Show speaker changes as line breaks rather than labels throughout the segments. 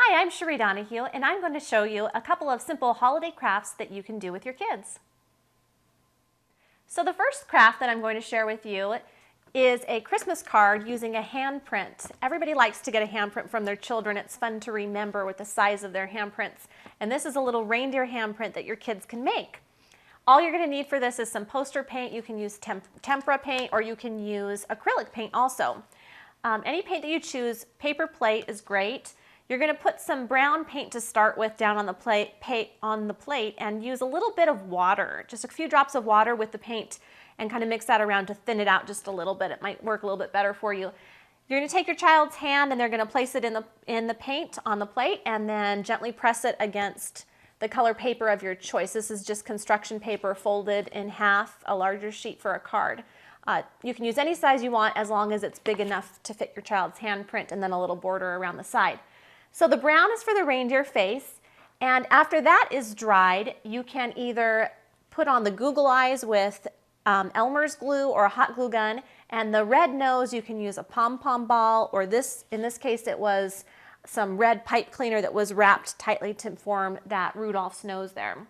Hi, I'm Cherie Donahue, and I'm going to show you a couple of simple holiday crafts that you can do with your kids. So the first craft that I'm going to share with you is a Christmas card using a handprint. Everybody likes to get a handprint from their children. It's fun to remember with the size of their handprints. And this is a little reindeer handprint that your kids can make. All you're going to need for this is some poster paint. You can use tempera paint, or you can use acrylic paint also. Any paint that you choose, paper plate is great. You're going to put some brown paint to start with down on the plate and use a little bit of water, just a few drops of water with the paint, and kind of mix that around to thin it out just a little bit. It might work a little bit better for you. You're going to take your child's hand and they're going to place it in the paint on the plate and then gently press it against the color paper of your choice. This is just construction paper folded in half, a larger sheet for a card. You can use any size you want as long as it's big enough to fit your child's handprint, and then a little border around the side. So the brown is for the reindeer face, and after that is dried, you can either put on the Google eyes with Elmer's glue or a hot glue gun, and the red nose you can use a pom-pom ball, or in this case it was some red pipe cleaner that was wrapped tightly to form that Rudolph's nose there.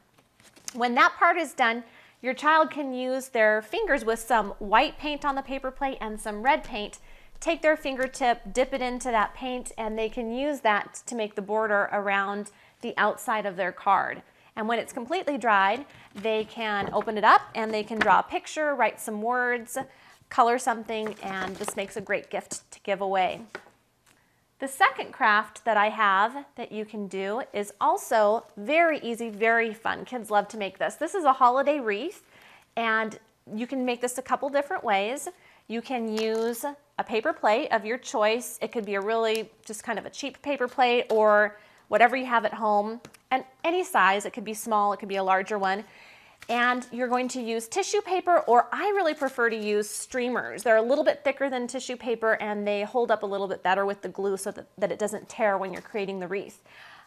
When that part is done, your child can use their fingers with some white paint on the paper plate and some red paint. Take their fingertip, dip it into that paint, and they can use that to make the border around the outside of their card. And when it's completely dried, they can open it up and they can draw a picture, write some words, color something, and this makes a great gift to give away. The second craft that I have that you can do is also very easy, very fun. Kids love to make this. This is a holiday wreath, and you can make this a couple different ways. You can use a paper plate of your choice. It could be a really just kind of a cheap paper plate or whatever you have at home, and any size. It could be small, it could be a larger one. And you're going to use tissue paper, or I really prefer to use streamers. They're a little bit thicker than tissue paper and they hold up a little bit better with the glue so that it doesn't tear when you're creating the wreath.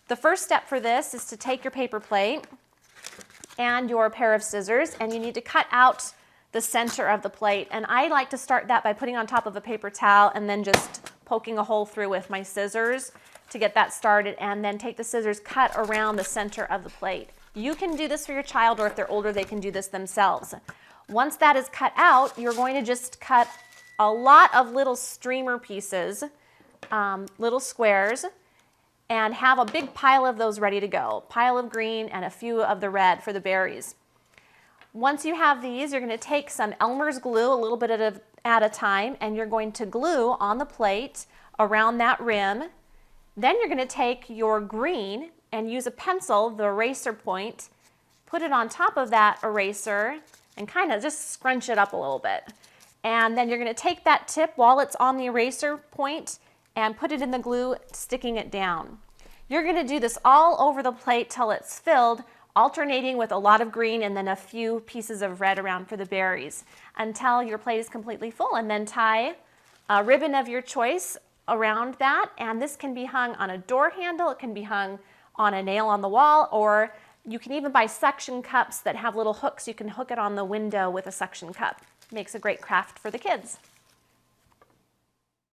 The first step for this is to take your paper plate and your pair of scissors, and you need to cut out the center of the plate. And I like to start that by putting on top of a paper towel and then just poking a hole through with my scissors to get that started, and then take the scissors, cut around the center of the plate. You can do this for your child, or if they're older, they can do this themselves. Once that is cut out, you're going to just cut a lot of little streamer pieces, little squares, and have a big pile of those ready to go. Pile of green and a few of the red for the berries. Once you have these, you're going to take some Elmer's glue, a little bit at a time, and you're going to glue on the plate around that rim. Then you're going to take your green and use a pencil, the eraser point, put it on top of that eraser and kind of just scrunch it up a little bit. And then you're going to take that tip while it's on the eraser point and put it in the glue, sticking it down. You're going to do this all over the plate till it's filled, alternating with a lot of green and then a few pieces of red around for the berries, until your plate is completely full. And then tie a ribbon of your choice around that, and this can be hung on a door handle, it can be hung on a nail on the wall, or you can even buy suction cups that have little hooks. You can hook it on the window with a suction cup. Makes a great craft for the kids.